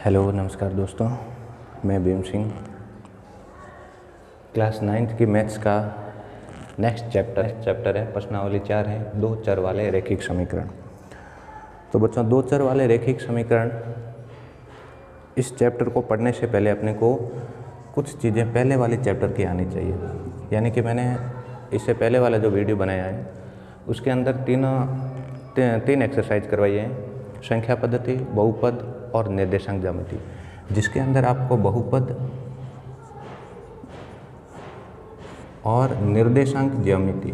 Hello नमस्कार दोस्तों, मैं भीम सिंह। क्लास 9th की मैथ्स का नेक्स्ट चैप्टर है प्रश्नावली 4 है, दो चर वाले रैखिक समीकरण। तो बच्चों, दो चर वाले रैखिक समीकरण, इस चैप्टर को पढ़ने से पहले अपने को कुछ चीज़ें पहले वाले चैप्टर की आनी चाहिए। यानी कि मैंने इससे पहले वाला जो वीडियो बनाया है उसके अंदर तीन एक्सरसाइज करवाई है, संख्या पद्धति, बहुपद और निर्देशांक ज्यामिति, जिसके अंदर आपको बहुपद और निर्देशांक ज्यामिति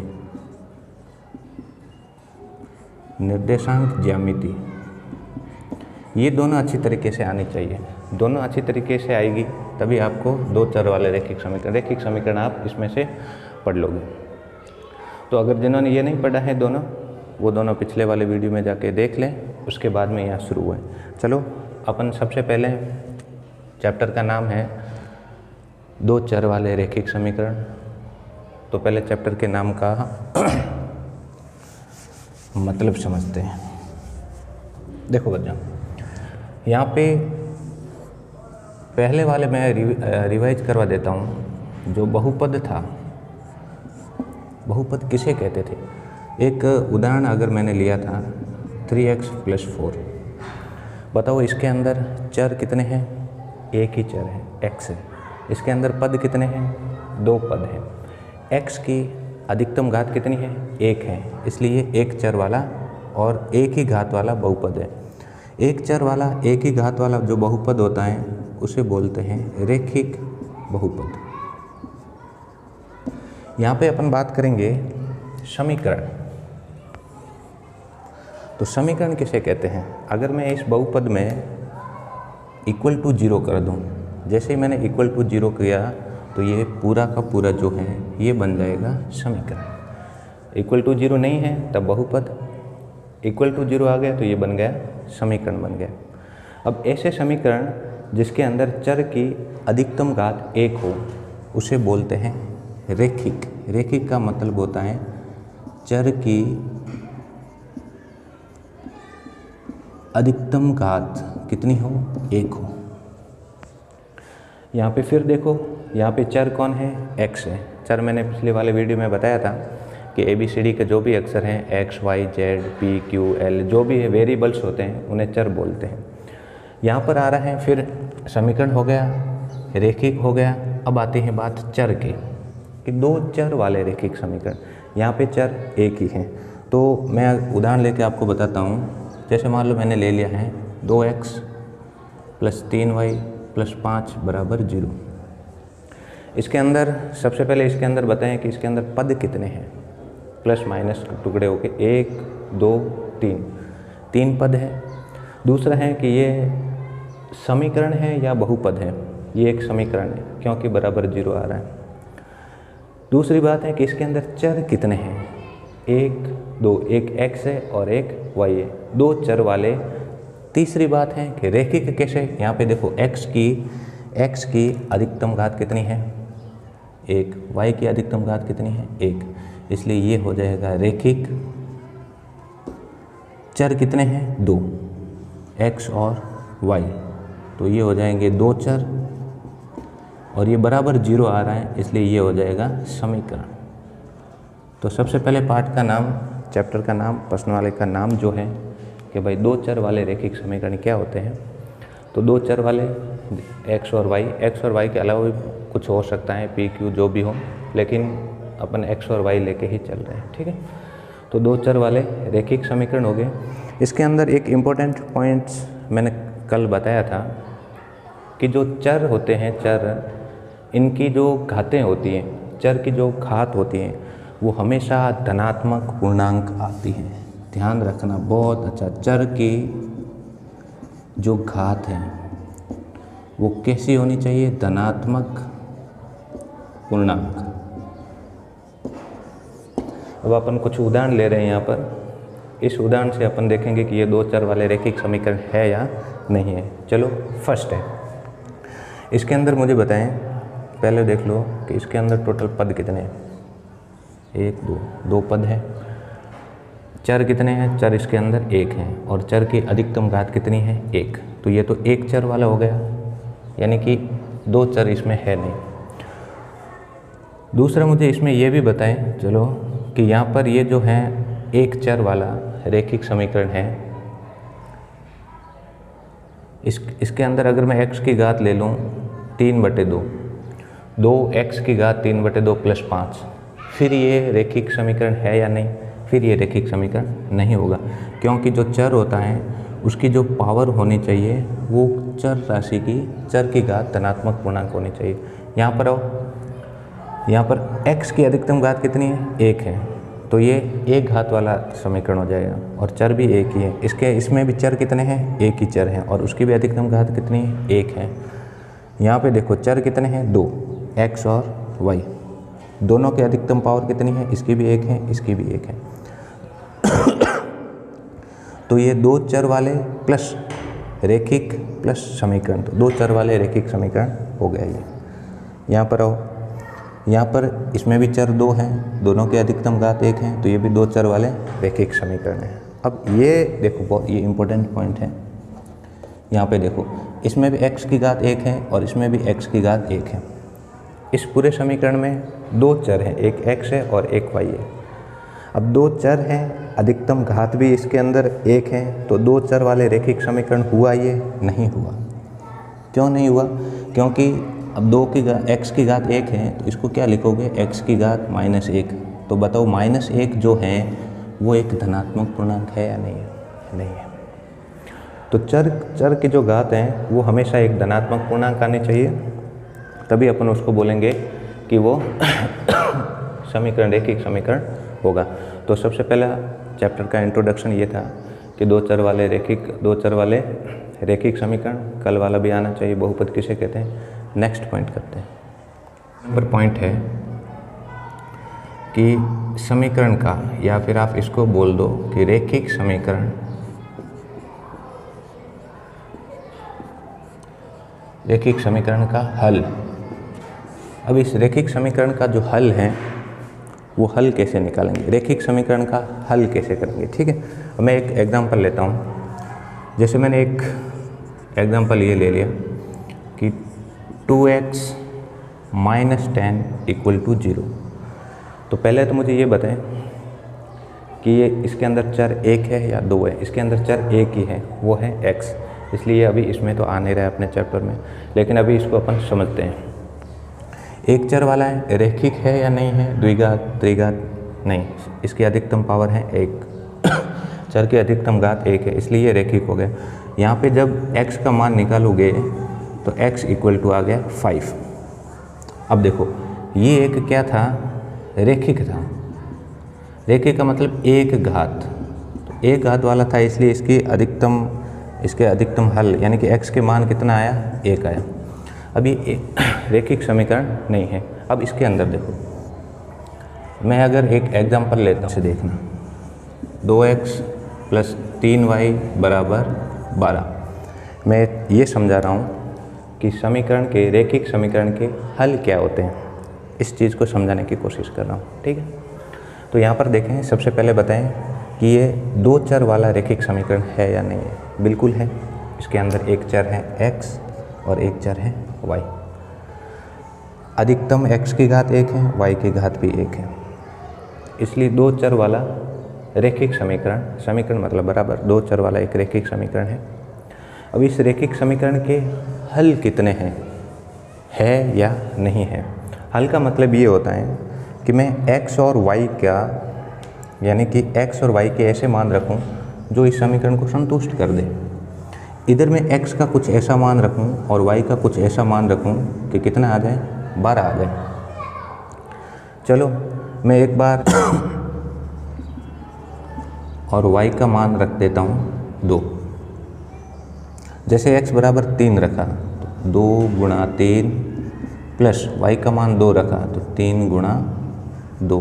ये दोनों अच्छी तरीके से आनी चाहिए। दोनों अच्छी तरीके से आएगी तभी आपको दो चर वाले रैखिक समीकरण आप इसमें से पढ़ लोगे। तो अगर जिन्होंने ये नहीं पढ़ा है दोनों, वो दोनों पिछले वाले वीडियो में जाके देख लें, उसके बाद में यहाँ शुरू हुए। चलो, अपन सबसे पहले चैप्टर का नाम है दो चर वाले रैखिक समीकरण। तो पहले चैप्टर के नाम का मतलब समझते हैं। देखो बच्चों, यहाँ पे पहले वाले मैं रिवाइज करवा देता हूँ। जो बहुपद था, बहुपद किसे कहते थे? एक उदाहरण अगर मैंने लिया था 3x + 4, बताओ इसके अंदर चर कितने हैं? एक ही चर है, x है। इसके अंदर पद कितने हैं? दो पद हैं। x की अधिकतम घात कितनी है? एक है, इसलिए एक चर वाला और एक ही घात वाला बहुपद है। एक चर वाला एक ही घात वाला जो बहुपद होता है उसे बोलते हैं रैखिक बहुपद। यहाँ पे अपन बात करेंगे समीकरण। तो समीकरण किसे कहते हैं? अगर मैं इस बहुपद में =0 कर दूं, जैसे ही मैंने =0 किया तो ये पूरा का पूरा जो है ये बन जाएगा समीकरण। =0 नहीं है तब बहुपद, =0 आ गया तो ये बन गया समीकरण बन गया। अब ऐसे समीकरण जिसके अंदर चर की अधिकतम घात 1 हो उसे बोलते हैं रैखिक। रैखिक का मतलब होता है चर की अधिकतम घात कितनी हो? 1 हो। यहाँ पे फिर देखो, यहाँ पे चर कौन है? x है। चर मैंने पिछले वाले वीडियो में बताया था कि ABCD के जो भी अक्षर हैं x, y, z, p, q, l जो भी वेरिएबल्स होते हैं उन्हें चर बोलते हैं। यहाँ पर आ रहा है फिर समीकरण हो गया, रैखिक हो गया। अब आती है बात चर की कि दो चर वाले रैखिक समीकरण। यहाँ पे चर एक ही हैं। तो मैं उदाहरण लेके आपको बताता हूँ। जैसे मान लो मैंने ले लिया है 2x + 3y + 5 = 0। इसके अंदर सबसे पहले इसके अंदर बताएं कि इसके अंदर पद कितने हैं। प्लस माइनस टुकड़े होके 1, 2, 3 पद है। दूसरा है कि ये समीकरण है या बहुपद है। ये एक समीकरण है क्योंकि =0 आ रहा है। दूसरी बात है कि इसके अंदर चर कितने हैं? 1, 2, एक x है और एक y है, दो चर वाले। तीसरी बात है कि रैखिक कैसे? यहाँ पे देखो x की अधिकतम घात कितनी है? 1। y की अधिकतम घात कितनी है? 1। इसलिए ये हो जाएगा रैखिक। चर कितने हैं? 2, x और y। तो ये हो जाएंगे दो चर और ये =0 आ रहा है, इसलिए ये हो जाएगा समीकरण। तो सबसे पहले पार्ट का नाम, चैप्टर का नाम, प्रश्नावली का नाम जो है कि भाई दो चर वाले रैखिक समीकरण क्या होते हैं। तो दो चर वाले x और y के अलावा भी कुछ हो सकता है, p, q जो भी हो, लेकिन अपन x और y लेके ही चल रहे हैं, ठीक है। तो दो चर वाले रैखिक समीकरण हो गए। इसके अंदर एक इम्पोर्टेंट पॉइंट्स मैंने कल बताया था कि जो चर होते हैं, चर इनकी जो घातें होती हैं, चर की जो घात होती हैं वो हमेशा धनात्मक पूर्णांक आती हैं। ध्यान रखना बहुत अच्छा। चर की जो घात है वो कैसी होनी चाहिए? धनात्मक पूर्णांक। अब अपन कुछ उदाहरण ले रहे हैं यहाँ पर। इस उदाहरण से अपन देखेंगे कि ये दो चर वाले रैखिक समीकरण है या नहीं है। चलो, फर्स्ट है। इसके अंदर मुझे बताएं, पहले देख लो कि इसके अंदर टोटल पद कितने हैं। 1, 2 पद है। चर कितने हैं? चर इसके अंदर 1 है और चर की अधिकतम घात कितनी है? 1। तो ये तो एक चर वाला हो गया, यानी कि दो चर इसमें है नहीं। दूसरा मुझे इसमें ये भी बताएं चलो कि यहाँ पर ये जो है एक चर वाला रैखिक समीकरण है, इसके अंदर अगर मैं x की घात ले लूँ 3/2, 2x की घात 3/2 + 5, फिर ये रैखिक समीकरण है या नहीं? फिर ये रैखिक समीकरण नहीं होगा, क्योंकि जो चर होता है उसकी जो पावर होनी चाहिए वो चर राशि की, चर की घात धनात्मक पूर्णांक होनी चाहिए। यहाँ पर आओ, यहाँ पर x की अधिकतम घात कितनी है? 1 है, तो ये एक घात वाला समीकरण हो जाएगा और चर भी एक ही है। इसमें भी चर कितने हैं? एक ही चर हैं और उसकी भी अधिकतम घात कितनी है? 1 है। यहाँ पे देखो चर कितने हैं? 2, x और y, दोनों की अधिकतम पावर कितनी है? इसकी भी 1 है, इसकी भी 1 है। तो ये दो चर वाले प्लस रैखिक प्लस समीकरण, तो दो चर वाले रैखिक समीकरण हो गया ये। यहाँ पर आओ, यहाँ पर इसमें भी चर 2 हैं, दोनों की अधिकतम घात 1 है, तो ये भी दो चर वाले रैखिक समीकरण है। अब ये देखो बहुत ये इम्पोर्टेंट पॉइंट है, यहाँ पे देखो इसमें भी x की घात 1 है और इसमें भी x की घात 1 है। इस पूरे समीकरण में दो चर हैं, एक x है और एक y है। अब दो चर हैं, अधिकतम घात भी इसके अंदर 1 है, तो दो चर वाले रैखिक समीकरण हुआ? ये नहीं हुआ। क्यों नहीं हुआ? क्योंकि अब x की घात 1 है, तो इसको क्या लिखोगे? x की घात -1। तो बताओ -1 जो है वो एक धनात्मक पूर्णांक है या नहीं है? नहीं है। तो चर की जो घात हैं वो हमेशा एक धनात्मक पूर्णांक आनी चाहिए, तभी अपन उसको बोलेंगे कि वो समीकरण रैखिक समीकरण होगा। तो सबसे पहला चैप्टर का इंट्रोडक्शन ये था कि दो चर वाले रैखिक समीकरण, कल वाला भी आना चाहिए, बहुपद किसे कहते हैं। नेक्स्ट पॉइंट करते हैं। नंबर पॉइंट है कि समीकरण का, या फिर आप इसको बोल दो कि रैखिक समीकरण का हल। अब इस रैखिक समीकरण का जो हल है वो हल कैसे निकालेंगे, रैखिक समीकरण का हल कैसे करेंगे, ठीक है। अब मैं एक एग्जांपल लेता हूँ। जैसे मैंने एक एग्जांपल ये ले लिया कि 2x - 10 = 0। तो पहले तो मुझे ये बताएं कि ये इसके अंदर चर 1 है या 2 है। इसके अंदर चर 1 ही है, वो है x, इसलिए अभी इसमें तो आ नहीं रहा है अपने चैप्टर में, लेकिन अभी इसको अपन समझते हैं। एक चर वाला है, रैखिक है या नहीं है? द्विघात त्रिघात नहीं, इसकी अधिकतम पावर है 1, चर की अधिकतम घात 1 है, इसलिए ये रैखिक हो गया। यहाँ पे जब x का मान निकालोगे तो x = आ गया 5। अब देखो ये एक क्या था? रैखिक था। रैखिक का मतलब एक घात, तो एक घात वाला था, इसलिए इसके अधिकतम हल यानी कि x के मान कितना आया? 1 आया। अभी रैखिक समीकरण नहीं है। अब इसके अंदर देखो, मैं अगर एक एग्जांपल लेता हूँ, देखना 2x + 3y = 12। मैं ये समझा रहा हूँ कि रैखिक समीकरण के हल क्या होते हैं, इस चीज़ को समझाने की कोशिश कर रहा हूँ, ठीक है। तो यहाँ पर देखें, सबसे पहले बताएं कि ये दो चर वाला रैखिक समीकरण है या नहीं है। बिल्कुल है। इसके अंदर एक चर है x और एक चर है y। अधिकतम x की घात 1 है, y की घात भी 1 है, इसलिए दो चर वाला रैखिक समीकरण मतलब बराबर दो चर वाला एक रैखिक समीकरण है। अब इस रैखिक समीकरण के हल कितने हैं, है या नहीं है? हल का मतलब ये होता है कि मैं x और y का, यानी कि x और y के ऐसे मान रखूं जो इस समीकरण को संतुष्ट कर दे। इधर मैं x का कुछ ऐसा मान रखूं और y का कुछ ऐसा मान रखूं कि कितना आ जाए? 12 आ जाए। चलो मैं एक बार और y का मान रख देता हूँ 2। जैसे x = 3 रखा तो 2 × 3 प्लस y का मान 2 रखा तो 3 × 2,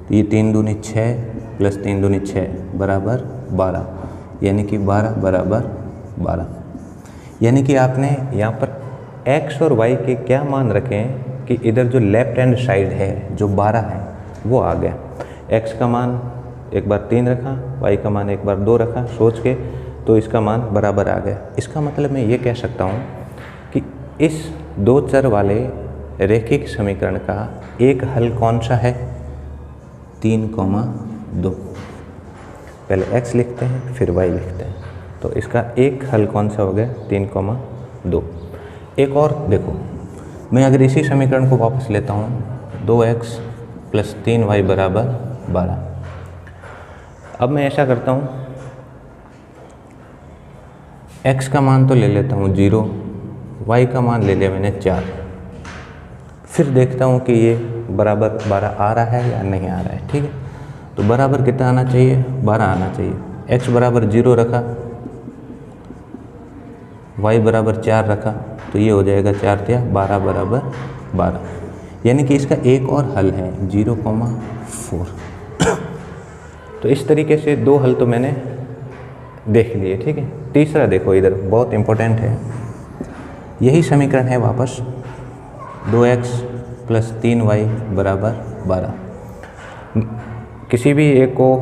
तो ये 3 दूनी 6 प्लस 3 दूनी 6 = 12, यानी कि 12 = 12। यानी कि आपने यहाँ पर x और y के क्या मान रखे हैं कि इधर जो लेफ्ट हैंड साइड है जो 12 है वो आ गया। x का मान एक बार 3 रखा, y का मान एक बार 2 रखा, सोच के तो इसका मान बराबर आ गया। इसका मतलब मैं ये कह सकता हूँ कि इस दो चर वाले रैखिक समीकरण का एक हल कौन सा है, 3,2। पहले x लिखते हैं फिर y लिखते हैं, तो इसका एक हल कौन सा हो गया, 3,2। एक और देखो, मैं अगर इसी समीकरण को वापस लेता हूँ, 2x + 3y = 12। अब मैं ऐसा करता हूँ, x का मान तो ले लेता हूँ 0, y का मान ले लिया मैंने 4। फिर देखता हूँ कि ये बराबर 12 आ रहा है या नहीं आ रहा है। ठीक है, तो बराबर कितना आना चाहिए, 12 आना चाहिए। x बराबर 0 रखा, y बराबर 4 रखा, तो ये हो जाएगा 4 × 12 = 12। यानी कि इसका एक और हल है 0,4। तो इस तरीके से दो हल तो मैंने देख लिए। ठीक है, तीसरा देखो, इधर बहुत इम्पोर्टेंट है, यही समीकरण है वापस, 2x + 3y = 12। किसी भी एक को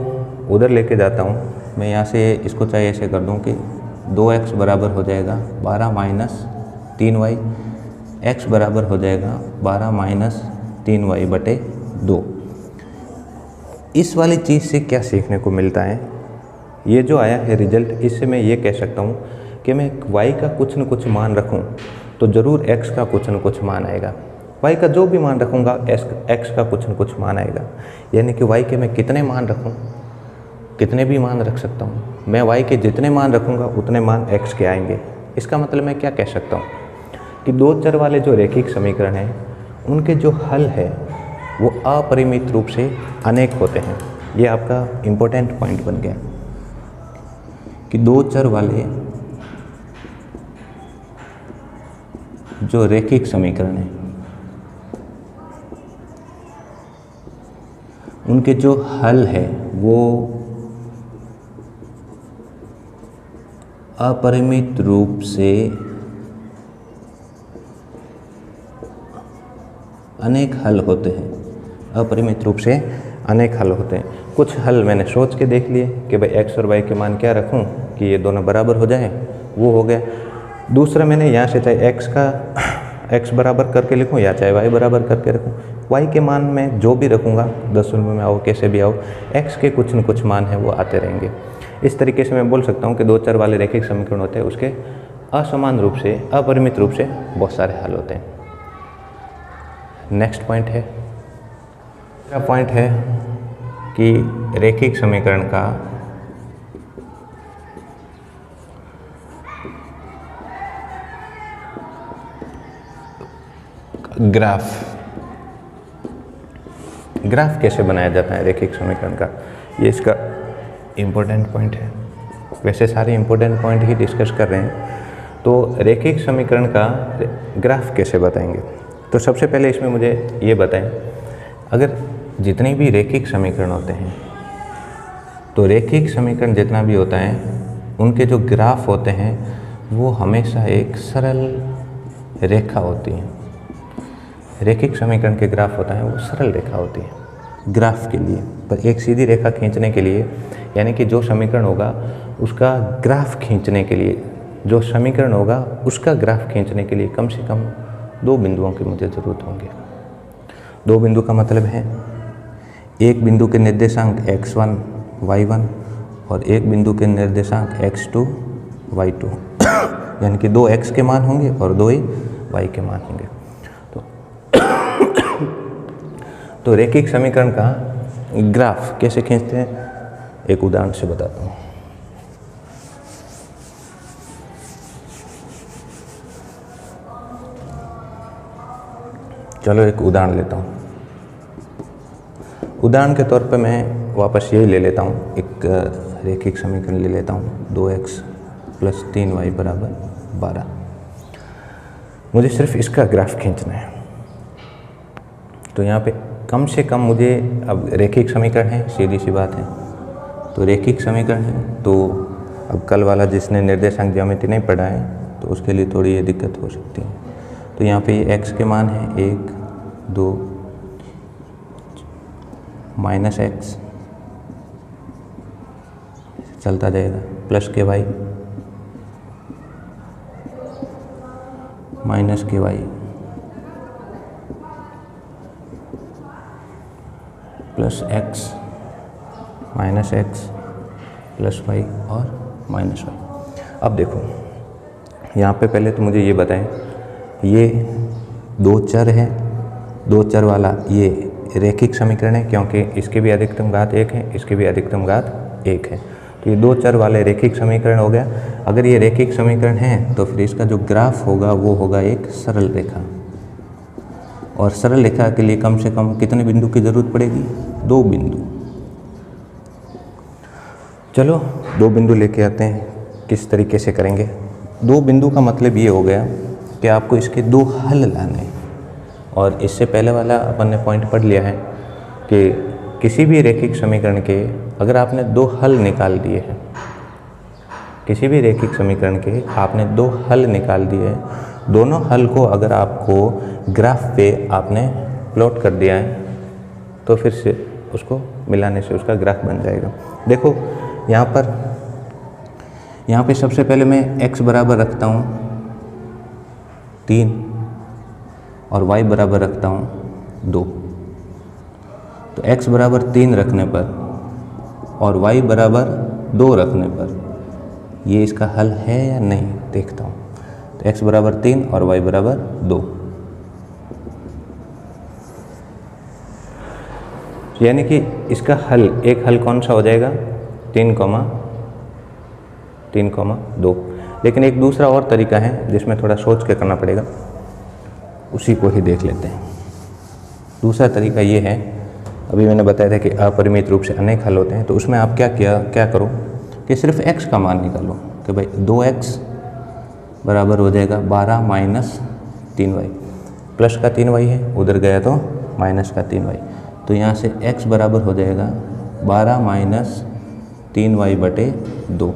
उधर लेके जाता हूँ मैं, यहाँ से इसको चाहे ऐसे कर दूँ कि 2x बराबर हो जाएगा 12 - 3y, x बराबर हो जाएगा 12 - 3y / 2। इस वाली चीज़ से क्या सीखने को मिलता है, ये जो आया है रिजल्ट, इससे मैं ये कह सकता हूँ कि मैं y का कुछ न कुछ मान रखूँ तो ज़रूर x का कुछ न कुछ मान आएगा। y का जो भी मान रखूँगा x का कुछ न कुछ मान आएगा। यानी कि y के मैं कितने मान रखूँ, कितने भी मान रख सकता हूँ, मैं y के जितने मान रखूँगा उतने मान x के आएंगे। इसका मतलब मैं क्या कह सकता हूँ कि दो चर वाले जो रैखिक समीकरण हैं उनके जो हल है वो अपरिमित रूप से अनेक होते हैं। ये आपका इम्पोर्टेंट पॉइंट बन गया कि दो चर वाले जो रैखिक समीकरण हैं उनके जो हल है वो अपरिमित रूप से अनेक हल होते हैं। अपरिमित रूप से अनेक हल होते हैं। कुछ हल मैंने सोच के देख लिए कि भाई x और y के मान क्या रखूं कि ये दोनों बराबर हो जाए, वो हो गया। दूसरा मैंने यहाँ से चाहे x बराबर करके लिखूं या चाहे y बराबर करके रखूं, y के मान में जो भी रखूँगा, दशमलव में आओ कैसे भी आओ, x के कुछ न कुछ मान हैं वो आते रहेंगे। इस तरीके से मैं बोल सकता हूँ कि दो चर वाले रैखिक समीकरण होते हैं, उसके असमान रूप से, अपरिमित रूप से बहुत सारे हल होते हैं। नेक्स्ट पॉइंट है, तीसरा पॉइंट है कि रैखिक समीकरण का ग्राफ कैसे बनाया जाता है रैखिक समीकरण का, ये इसका इम्पोर्टेंट पॉइंट है। वैसे सारे इम्पोर्टेंट पॉइंट ही डिस्कस कर रहे हैं, तो रैखिक समीकरण का ग्राफ कैसे बताएंगे। तो सबसे पहले इसमें मुझे ये बताएं, अगर जितने भी रैखिक समीकरण होते हैं तो रैखिक समीकरण जितना भी होता है उनके जो ग्राफ होते हैं वो हमेशा एक सरल रेखा होती है। रैखिक समीकरण के ग्राफ होता है वो सरल रेखा होती है ग्राफ के लिए, पर एक सीधी रेखा खींचने के लिए, यानी कि जो समीकरण होगा उसका ग्राफ खींचने के लिए, जो समीकरण होगा उसका ग्राफ खींचने के लिए कम से कम दो बिंदुओं की मुझे ज़रूरत होंगे। दो बिंदु का मतलब है एक बिंदु के निर्देशांक x1 y1 और एक बिंदु के निर्देशांक x2 y2 यानी कि दो x के मान होंगे और दो ही y के मान होंगे। तो रैखिक समीकरण का ग्राफ कैसे खींचते हैं, एक उदाहरण से बताता हूँ। चलो एक उदाहरण लेता हूँ। उदाहरण के तौर पे मैं वापस यही ले लेता हूँ, एक रैखिक समीकरण ले लेता हूँ, 2x + 3y = 12। मुझे सिर्फ इसका ग्राफ खींचना है। तो यहाँ पे कम से कम मुझे, अब रैखिक समीकरण है, सीधी सी बात है, तो रैखिक समीकरण है, तो अब कल वाला जिसने निर्देशांक ज्यामिति नहीं पढ़ा है तो उसके लिए थोड़ी ये दिक्कत हो सकती है। तो यहाँ पे ये x के मान है 1 2 -x चलता जाएगा, प्लस के y माइनस के Y plus X minus X plus Y और माइनस वाई। अब देखो यहाँ पे पहले तो मुझे ये बताएं, ये दो चर है, दो चर वाला ये रैखिक समीकरण है क्योंकि इसके भी अधिकतम घात एक है, इसके भी अधिकतम घात एक है, तो ये दो चर वाले रैखिक समीकरण हो गया। अगर ये रैखिक समीकरण है तो फिर इसका जो ग्राफ होगा वो होगा एक सरल रेखा, और सरल रेखा के लिए कम से कम कितने बिंदु की ज़रूरत पड़ेगी? 2 बिंदु। चलो 2 बिंदु लेके आते हैं, किस तरीके से करेंगे। 2 बिंदु का मतलब ये हो गया कि आपको इसके 2 हल लाने, और इससे पहले वाला अपन ने पॉइंट पढ़ लिया है कि किसी भी रैखिक समीकरण के अगर आपने 2 हल निकाल दिए हैं, किसी भी रैखिक समीकरण के आपने 2 हल निकाल दिए हैं, दोनों हल को अगर आपको ग्राफ पे आपने प्लॉट कर दिया है तो फिर से उसको मिलाने से उसका ग्राफ बन जाएगा। देखो यहाँ पे सबसे पहले मैं x बराबर रखता हूँ 3 और y बराबर रखता हूँ 2। तो x बराबर 3 रखने पर और y बराबर 2 रखने पर ये इसका हल है या नहीं देखता हूँ। तो x बराबर 3 और y बराबर 2, यानी कि इसका हल, एक हल कौन सा हो जाएगा? 3,2। लेकिन एक दूसरा और तरीका है जिसमें थोड़ा सोच के करना पड़ेगा, उसी को ही देख लेते हैं। दूसरा तरीका ये है, अभी मैंने बताया था कि अपरिमित रूप से अनेक हल होते हैं, तो उसमें आप क्या करो कि सिर्फ x का मान निकालो कि भाई 2x बराबर हो जाएगा 12 माइनस 3y, प्लस का 3y है, उधर गया तो माइनस का 3y, तो यहाँ से x बराबर हो जाएगा 12 माइनस 3y बटे 2।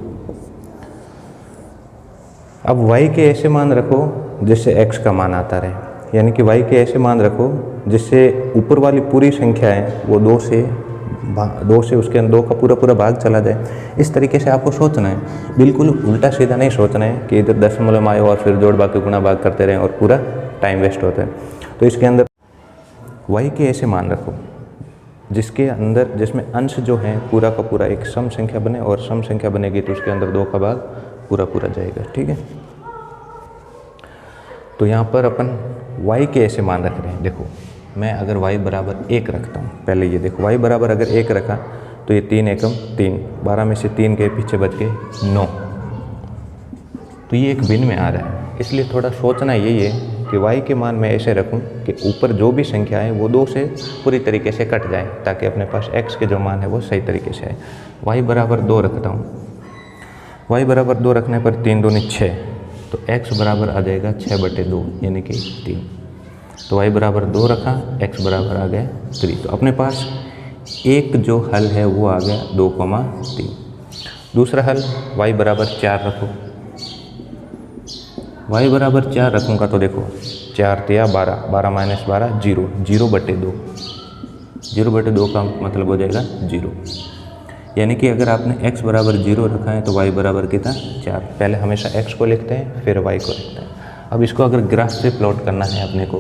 अब y के ऐसे मान रखो जिससे x का मान आता रहे, यानी कि y के ऐसे मान रखो जिससे ऊपर वाली पूरी संख्या है वो 2 से उसके अंदर 2 का पूरा भाग चला जाए। इस तरीके से आपको सोचना है, बिल्कुल उल्टा सीधा नहीं सोचना है कि इधर दशमलव आए और फिर जोड़ भाग के गुणा भाग करते रहें और पूरा टाइम वेस्ट होता है। तो इसके अंदर y के ऐसे मान रखो जिसमें अंश जो है पूरा का पूरा एक सम संख्या बने, और सम संख्या बनेगी तो उसके अंदर 2 का भाग पूरा जाएगा, ठीक है। तो यहाँ पर अपन y के ऐसे मान रख रहे हैं। देखो मैं अगर y बराबर 1 रखता हूँ, पहले ये देखो y बराबर अगर 1 रखा तो ये 3 एकम 3, 12 में से 3 के पीछे बच गए 9, तो ये एक भिन्न में आ रहा है। इसलिए थोड़ा सोचना यही है कि y के मान मैं ऐसे रखूं कि ऊपर जो भी संख्या है वो 2 से पूरी तरीके से कट जाए, ताकि अपने पास x के जो मान है वो सही तरीके से आए। y बराबर 2 रखता हूँ, y बराबर 2 रखने पर 3 दूनी 6, तो x बराबर आ जाएगा 6 बटे 2 यानी कि 3। तो y बराबर 2 रखा, x बराबर आ गया 3। तो अपने पास एक जो हल है वो आ गया 2,3। दूसरा हल y बराबर 4 रखो, y बराबर 4 रखूँगा तो देखो 4 तिया 12, 12 माइनस 12 0, 0 बटे 2, 0 बटे 2 का मतलब हो जाएगा 0। यानी कि अगर आपने x बराबर 0 रखा है तो y बराबर कितना 4। पहले हमेशा x को लिखते हैं फिर y को लिखते हैं। अब इसको अगर ग्राफ से प्लॉट करना है अपने को,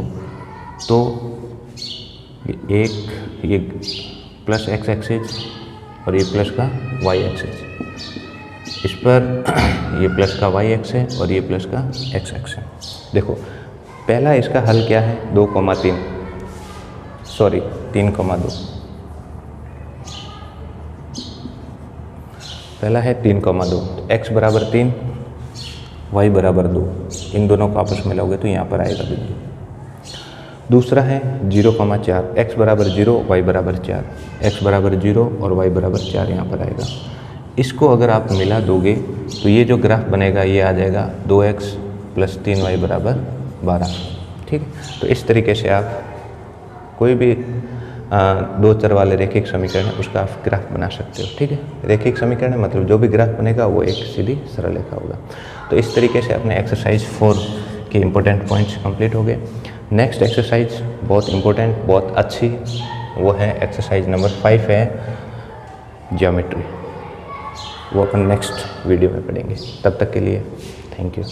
तो ये प्लस x एक्सिस और ये प्लस का y एक्सिस, इस पर ये प्लस का y एक्स है और ये प्लस का x एक्स है। देखो पहला इसका हल क्या है 3,2, पहला है 3,2, तो x बराबर 3 y बराबर 2, इन दोनों को आपस में मिलाओगे तो यहाँ पर आएगा बिंदु। दूसरा है 0,4, x बराबर 0 y बराबर 4, x बराबर 0 और y बराबर 4 यहाँ पर आएगा। इसको अगर आप मिला दोगे तो ये जो ग्राफ बनेगा ये आ जाएगा 2x प्लस 3y बराबर 12, ठीक है। तो इस तरीके से आप कोई भी 2 चर वाले रैखिक समीकरण है उसका आप ग्राफ बना सकते हो, ठीक है। रैखिक समीकरण है मतलब जो भी ग्राफ बनेगा वो एक सीधी सरल रेखा होगा। तो इस तरीके से अपने एक्सरसाइज 4 के इम्पोर्टेंट पॉइंट्स कंप्लीट हो गए। नेक्स्ट एक्सरसाइज बहुत इम्पोर्टेंट, बहुत अच्छी, वो है एक्सरसाइज नंबर 5 है ज्योमेट्री। वो अपन नेक्स्ट वीडियो में पढ़ेंगे। तब तक के लिए थैंक यू।